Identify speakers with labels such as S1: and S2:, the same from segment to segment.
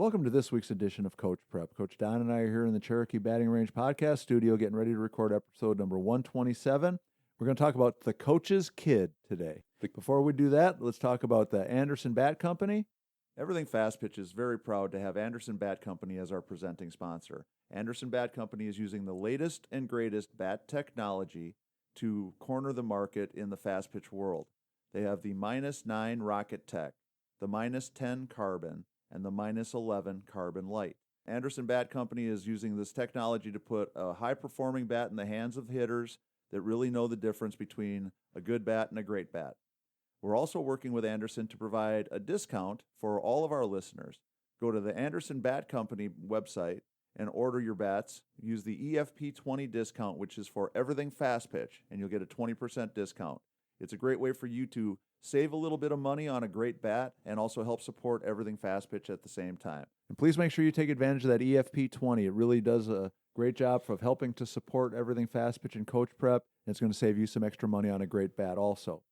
S1: Welcome to this week's edition of Coach Prep. Coach Don and I are here in the Cherokee Batting Range podcast studio getting ready to record episode number 127. We're going to talk about the coach's kid today. Before we do that, let's talk about the Anderson Bat Company. Everything Fast Pitch is very proud to have Anderson Bat Company as our presenting sponsor. Anderson Bat Company is using the latest and greatest bat technology to corner the market in the fast pitch world. They have the -9 Rocket Tech, the -10 Carbon, and the -11 Carbon Light. Anderson Bat Company is using this technology to put a high-performing bat in the hands of hitters that really know the difference between a good bat and a great bat. We're also working with Anderson to provide a discount for all of our listeners. Go to the Anderson Bat Company website and order your bats. Use the EFP20 discount, which is for everything fast pitch, and you'll get a 20% discount. It's a great way for you to save a little bit of money on a great bat and also help support everything fast pitch at the same time. And please make sure you take advantage of that EFP20. It really does a great job of helping to support everything fast pitch and coach prep. And it's going to save you some extra money on a great bat also.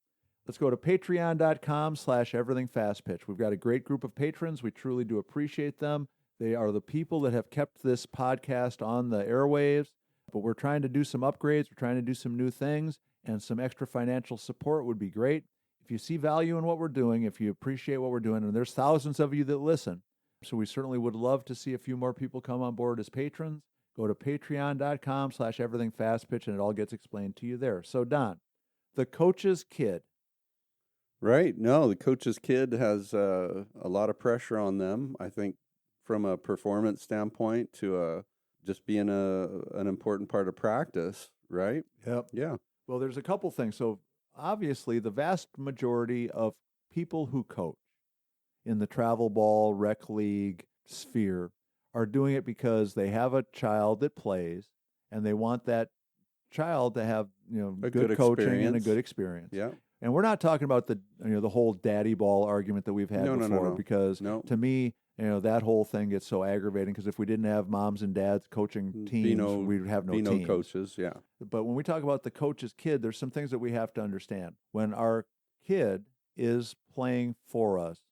S1: Let's go to patreon.com/everythingfastpitch. We've got a great group of patrons. We truly do appreciate them. They are the people that have kept this podcast on the airwaves, but we're trying to do some upgrades. We're trying to do some new things, and some extra financial support would be great. If you see value in what we're doing, if you appreciate what we're doing, and there's thousands of you that listen, so we certainly would love to see a few more people come on board as patrons. Go to patreon.com/everythingfastpitch, and it all gets explained to you there. So, Don, the coach's kid.
S2: Right. No, the coach's kid has a lot of pressure on them, I think, from a performance standpoint to just being an important part of practice, right?
S1: Yep.
S2: Yeah.
S1: Well, there's a couple things. So, obviously, the vast majority of people who coach in the travel ball, rec league sphere are doing it because they have a child that plays, and they want that child to have good coaching and a good experience.
S2: Yeah.
S1: And we're not talking about the whole daddy ball argument that we've had before, because to me, that whole thing gets so aggravating, because if we didn't have moms and dads coaching teams, we'd have no teams.
S2: Coaches, yeah.
S1: But when we talk about the coach's kid, there's some things that we have to understand. When our kid is playing for us,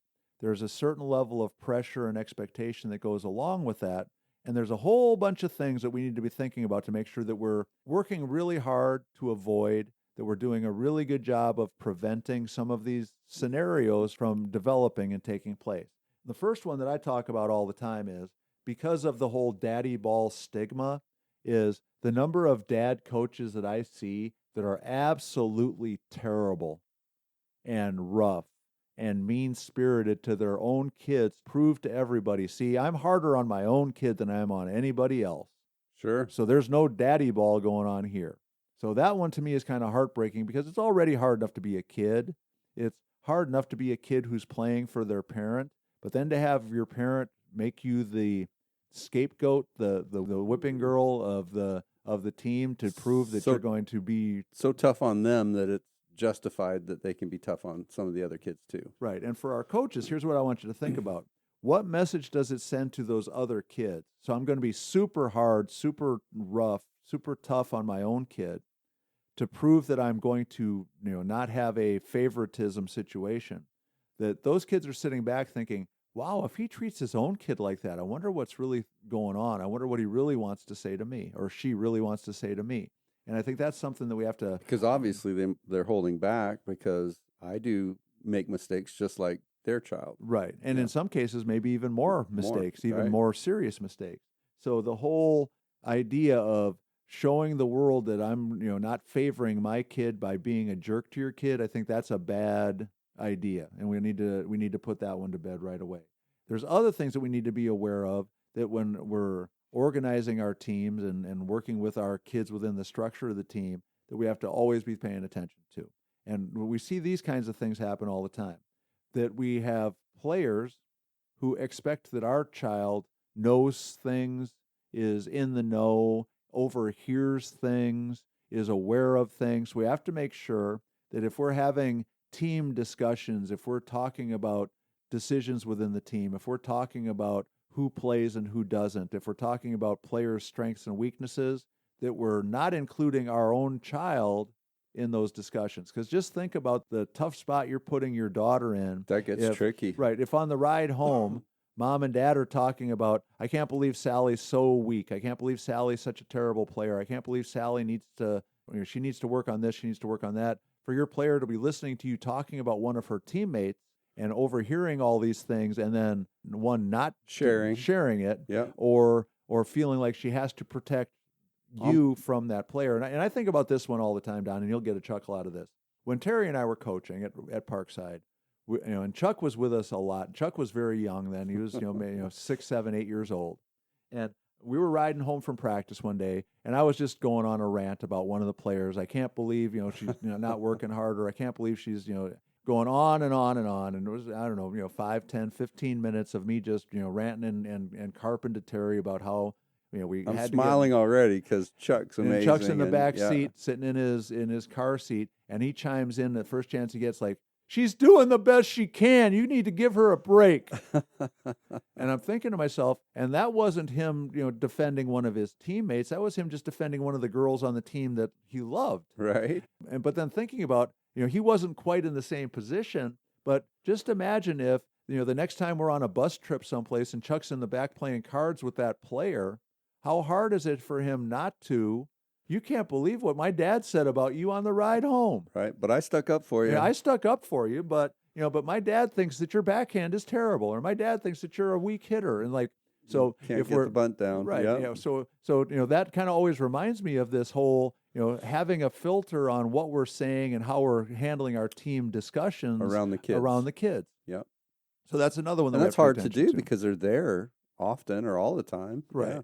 S1: there's a certain level of pressure and expectation that goes along with that. And there's a whole bunch of things that we need to be thinking about to make sure that we're working really hard to avoid, that we're doing a really good job of preventing some of these scenarios from developing and taking place. The first one that I talk about all the time is, because of the whole daddy ball stigma, is the number of dad coaches that I see that are absolutely terrible and rough and mean-spirited to their own kids, prove to everybody, see, I'm harder on my own kid than I am on anybody else.
S2: Sure.
S1: So there's no daddy ball going on here. So that one to me is kind of heartbreaking, because it's already hard enough to be a kid. It's hard enough to be a kid who's playing for their parent, but then to have your parent make you the scapegoat, the whipping girl of the team, to prove that you're going to be
S2: so tough on them that it's justified that they can be tough on some of the other kids too.
S1: Right. And for our coaches, here's what I want you to think about. What message does it send to those other kids? So I'm going to be super hard, super rough, super tough on my own kid to prove that I'm going to, not have a favoritism situation. That those kids are sitting back thinking, wow, if he treats his own kid like that, I wonder what's really going on. I wonder what he really wants to say to me, or she really wants to say to me. And I think that's something that we have to...
S2: Because obviously they're holding back, because I do make mistakes just like their child.
S1: Right. And in some cases, maybe even more mistakes, more serious mistakes. So the whole idea of showing the world that I'm, not favoring my kid by being a jerk to your kid, I think that's a bad idea. And we need to put that one to bed right away. There's other things that we need to be aware of, that when we're organizing our teams and working with our kids within the structure of the team, that we have to always be paying attention to. And we see these kinds of things happen all the time, that we have players who expect that our child knows things, is in the know, overhears things, is aware of things. We have to make sure that if we're having team discussions, if we're talking about decisions within the team, if we're talking about who plays and who doesn't, if we're talking about players' strengths and weaknesses, that we're not including our own child in those discussions. Because just think about the tough spot you're putting your daughter in.
S2: That gets tricky.
S1: Right. If on the ride home, mom and dad are talking about, I can't believe Sally's so weak. I can't believe Sally's such a terrible player. I can't believe Sally she needs to work on this. She needs to work on that. For your player to be listening to you talking about one of her teammates and overhearing all these things, and then one not sharing it, or feeling like she has to protect you from that player. And I think about this one all the time, Don, and you'll get a chuckle out of this. When Terry and I were coaching at Parkside, and Chuck was with us a lot. Chuck was very young then. He was, 6, 7, 8 years old. And we were riding home from practice one day, and I was just going on a rant about one of the players. I can't believe, she's not working harder. I can't believe she's, going on and on and on. And it was, 5, 10, 15 minutes of me just, ranting and carping to Terry about how,
S2: I'm smiling already because Chuck's amazing.
S1: And Chuck's in the back seat, sitting in his car seat, and he chimes in the first chance he gets, like, she's doing the best she can. You need to give her a break. And I'm thinking to myself, and that wasn't him, defending one of his teammates. That was him just defending one of the girls on the team that he loved.
S2: Right.
S1: But then thinking about, he wasn't quite in the same position. But just imagine if, the next time we're on a bus trip someplace and Chuck's in the back playing cards with that player, how hard is it for him not to? You can't believe what my dad said about you on the ride home.
S2: Right, but I stuck up for you.
S1: Yeah, I stuck up for you, but my dad thinks that your backhand is terrible, or my dad thinks that you're a weak hitter, and so
S2: can't
S1: if
S2: get the bunt down,
S1: right?
S2: Yep.
S1: So that kind of always reminds me of this whole having a filter on what we're saying and how we're handling our team discussions
S2: around the kids.
S1: Yep. So that's another one,
S2: and that's hard to do because they're there often or all the time,
S1: right?
S2: Yeah.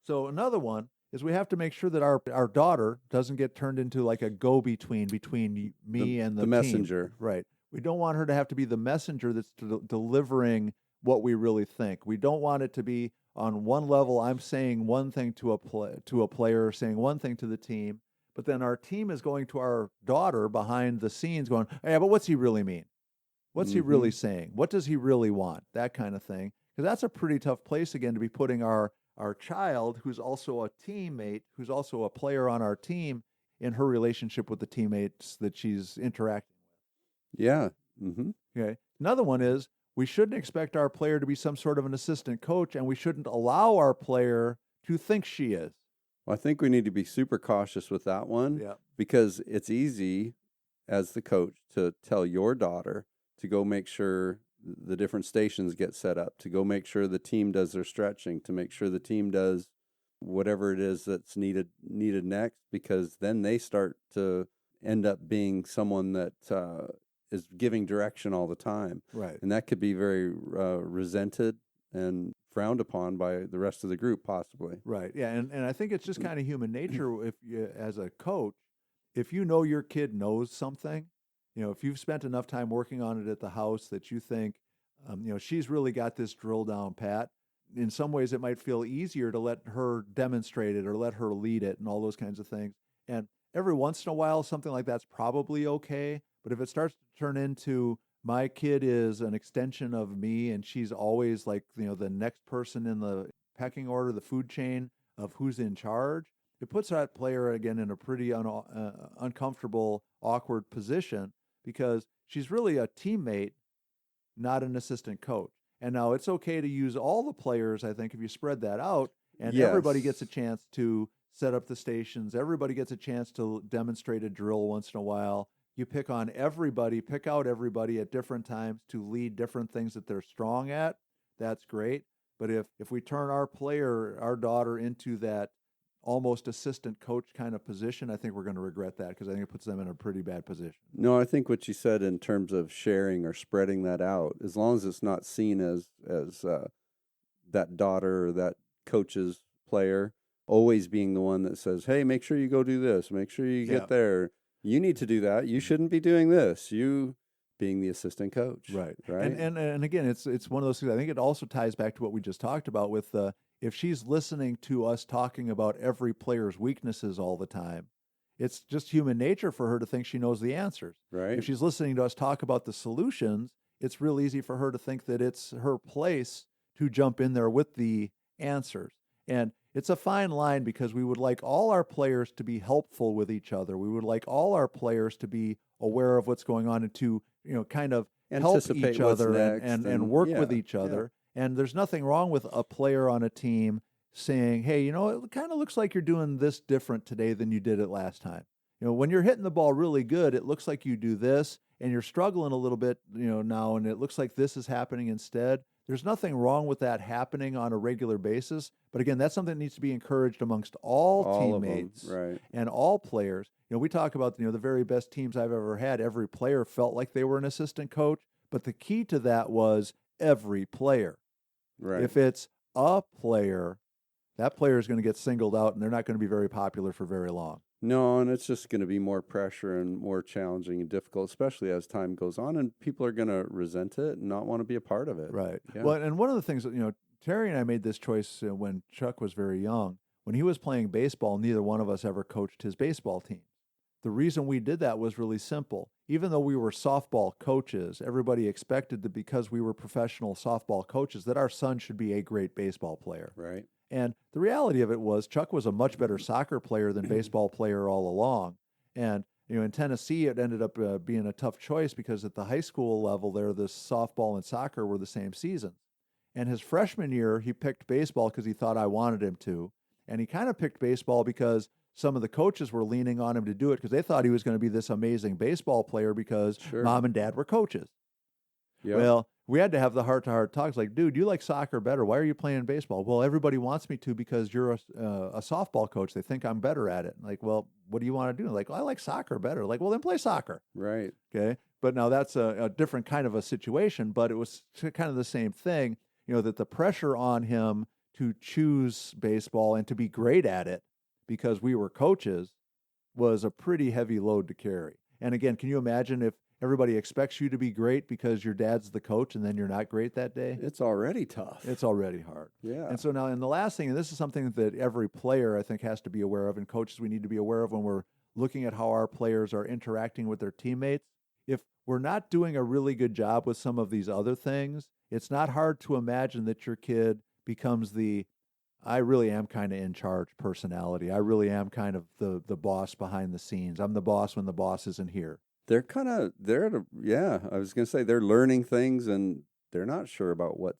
S1: So another one is we have to make sure that our daughter doesn't get turned into like a go-between between me and the
S2: messenger.
S1: Team. Right. We don't want her to have to be the messenger that's delivering what we really think. We don't want it to be on one level, I'm saying one thing to a player, saying one thing to the team, but then our team is going to our daughter behind the scenes going, yeah, but what's he really mean? What's he really saying? What does he really want? That kind of thing. Because that's a pretty tough place, again, to be putting our child, who's also a teammate, who's also a player on our team, in her relationship with the teammates that she's interacting with.
S2: Yeah. Mm-hmm.
S1: Okay. Another one is we shouldn't expect our player to be some sort of an assistant coach, and we shouldn't allow our player to think she is.
S2: Well, I think we need to be super cautious with that one because it's easy as the coach to tell your daughter to go make sure the different stations get set up, to go make sure the team does their stretching, to make sure the team does whatever it is that's needed next, because then they start to end up being someone that is giving direction all the time.
S1: Right.
S2: And that could be very resented and frowned upon by the rest of the group, possibly.
S1: Right. Yeah. And I think it's just kind of human nature if you, as a coach, if you know your kid knows something, if you've spent enough time working on it at the house that you think, she's really got this drill down pat, in some ways it might feel easier to let her demonstrate it or let her lead it and all those kinds of things. And every once in a while, something like that's probably okay. But if it starts to turn into my kid is an extension of me and she's always like, the next person in the pecking order, the food chain of who's in charge, it puts that player again in a pretty uncomfortable, awkward position, because she's really a teammate, not an assistant coach. And now it's okay to use all the players, I think, if you spread that out, and everybody gets a chance to set up the stations. Everybody gets a chance to demonstrate a drill once in a while. You pick out everybody at different times to lead different things that they're strong at. That's great. But if we turn our daughter into that almost assistant coach kind of position, I think we're going to regret that, because I think it puts them in a pretty bad position.
S2: No, I think what you said in terms of sharing or spreading that out, as long as it's not seen as that daughter or that coach's player always being the one that says, hey, make sure you go do this, make sure you get there. You need to do that. You shouldn't be doing this. You being the assistant coach.
S1: Right.
S2: Right.
S1: And again, it's one of those things. I think it also ties back to what we just talked about with if she's listening to us talking about every player's weaknesses all the time, it's just human nature for her to think she knows the answers.
S2: Right.
S1: If she's listening to us talk about the solutions, it's real easy for her to think that it's her place to jump in there with the answers. And it's a fine line, because we would like all our players to be helpful with each other. We would like all our players to be aware of what's going on and to, kind of help each other and work with each other. And there's nothing wrong with a player on a team saying, hey, it kind of looks like you're doing this different today than you did it last time. When you're hitting the ball really good, it looks like you do this, and you're struggling a little bit, now, and it looks like this is happening instead. There's nothing wrong with that happening on a regular basis. But again, that's something that needs to be encouraged amongst all teammates
S2: right.
S1: and all players. We talk about, the very best teams I've ever had. Every player felt like they were an assistant coach. But the key to that was every player.
S2: Right.
S1: If it's a player, that player is going to get singled out, and they're not going to be very popular for very long.
S2: No, and it's just going to be more pressure and more challenging and difficult, especially as time goes on, and people are going to resent it and not want to be a part of it.
S1: Right.
S2: Yeah.
S1: Well, and one of the things that, Terry and I made this choice when Chuck was very young. When he was playing baseball, neither one of us ever coached his baseball team. The reason we did that was really simple. Even though we were softball coaches, everybody expected that because we were professional softball coaches, that our son should be a great baseball player.
S2: Right.
S1: And the reality of it was Chuck was a much better soccer player than baseball player all along. And, in Tennessee, it ended up being a tough choice because at the high school level there, the softball and soccer were the same season. And his freshman year, he picked baseball because he thought I wanted him to. And he kind of picked baseball because some of the coaches were leaning on him to do it because they thought he was going to be this amazing baseball player because mom and dad were coaches. Yep. Well, we had to have the heart-to-heart talks like, dude, you like soccer better. Why are you playing baseball? Well, everybody wants me to because you're a softball coach. They think I'm better at it. Like, well, what do you want to do? Like, well, I like soccer better. Like, well, then play soccer.
S2: Right.
S1: Okay. But now that's a different kind of a situation, but it was kind of the same thing, that the pressure on him to choose baseball and to be great at it because we were coaches was a pretty heavy load to carry. And again, can you imagine if everybody expects you to be great because your dad's the coach and then you're not great that day?
S2: It's already tough.
S1: It's already hard.
S2: Yeah.
S1: And so now, and the last thing, and this is something that every player, I think, has to be aware of, and coaches we need to be aware of when we're looking at how our players are interacting with their teammates. If we're not doing a really good job with some of these other things, it's not hard to imagine that your kid becomes the I really am kind of in charge personality. I really am kind of the boss behind the scenes. I'm the boss when the boss isn't here.
S2: I was going to say they're learning things and they're not sure about what's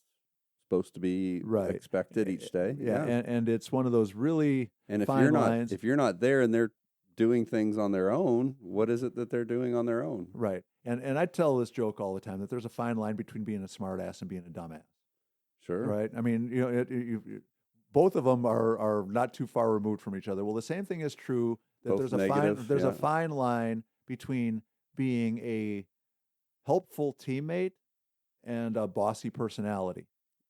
S2: supposed to be expected each day.
S1: Yeah. And it's one of those really fine lines.
S2: If you're not there and they're doing things on their own, what is it that they're doing on their own?
S1: Right. And I tell this joke all the time that there's a fine line between being a smartass and being a dumbass.
S2: Sure.
S1: Right. I mean, both of them are not too far removed from each other. Well, the same thing is true that
S2: both
S1: there's a fine line between being a helpful teammate and a bossy personality.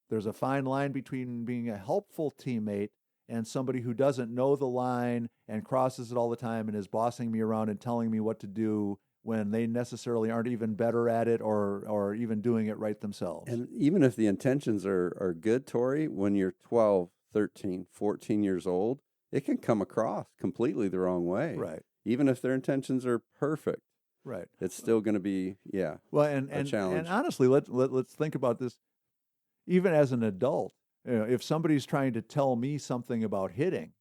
S1: There's a fine line between being a helpful teammate and somebody who doesn't know the line and crosses it all the time and is bossing me around and telling me what to do when they necessarily aren't even better at it or even doing it right themselves.
S2: And even if the intentions are good, Tori, when you're 12, 13, 14 years old, it can come across completely the wrong way.
S1: Right.
S2: Even if their intentions are perfect.
S1: Right.
S2: It's still going to be, a challenge.
S1: And honestly, let's think about this. Even as an adult, if somebody's trying to tell me something about hitting,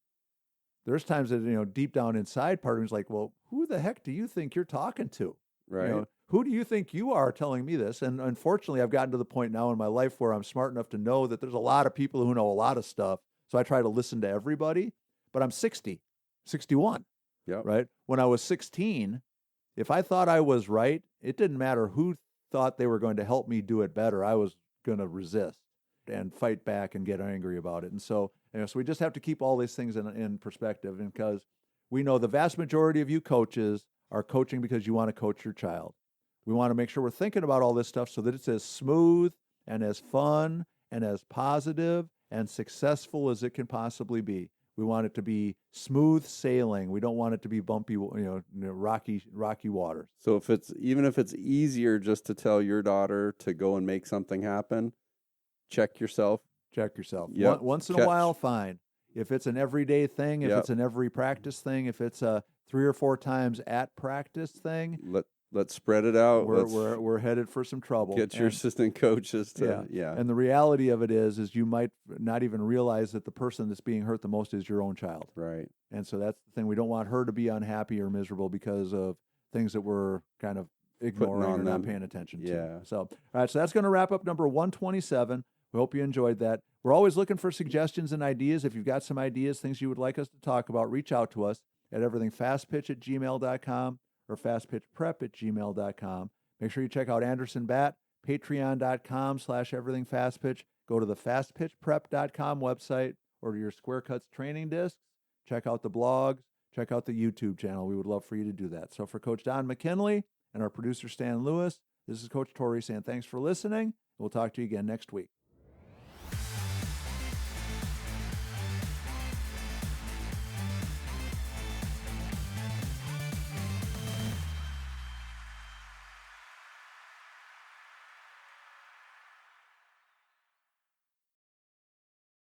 S1: there's times that, deep down inside part of me is like, well, who the heck do you think you're talking to?
S2: Right.
S1: Who do you think you are telling me this? And unfortunately, I've gotten to the point now in my life where I'm smart enough to know that there's a lot of people who know a lot of stuff. So I try to listen to everybody, but I'm 61.
S2: Yep.
S1: Right. When I was 16, if I thought I was right, it didn't matter who thought they were going to help me do it better. I was going to resist and fight back and get angry about it. And so, so we just have to keep all these things in perspective, and because we know the vast majority of you coaches are coaching because you want to coach your child. We want to make sure we're thinking about all this stuff so that it's as smooth and as fun and as positive and successful as it can possibly be. We want it to be smooth sailing. We don't want it to be bumpy, rocky waters.
S2: So even if it's easier just to tell your daughter to go and make something happen, check yourself.
S1: Yep. Once in a while, fine. If it's an everyday thing, if it's an every practice thing, if it's a 3 or 4 times at practice thing,
S2: let's spread it out.
S1: We're headed for some trouble.
S2: Get your assistant coaches to
S1: And the reality of it is you might not even realize that the person that's being hurt the most is your own child.
S2: Right.
S1: And so that's the thing. We don't want her to be unhappy or miserable because of things that we're kind of ignoring or not paying attention to.
S2: Yeah.
S1: So, all right. So that's going to wrap up number 127. We hope you enjoyed that. We're always looking for suggestions and ideas. If you've got some ideas, things you would like us to talk about, reach out to us at everythingfastpitch@gmail.com or fastpitchprep@gmail.com. Make sure you check out Anderson Bat, patreon.com/everythingfastpitch. Go to the fastpitchprep.com website, order your Square Cuts training discs, check out the blogs, check out the YouTube channel. We would love for you to do that. So for Coach Don McKinley and our producer Stan Lewis, this is Coach Torrey saying thanks for listening. We'll talk to you again next week.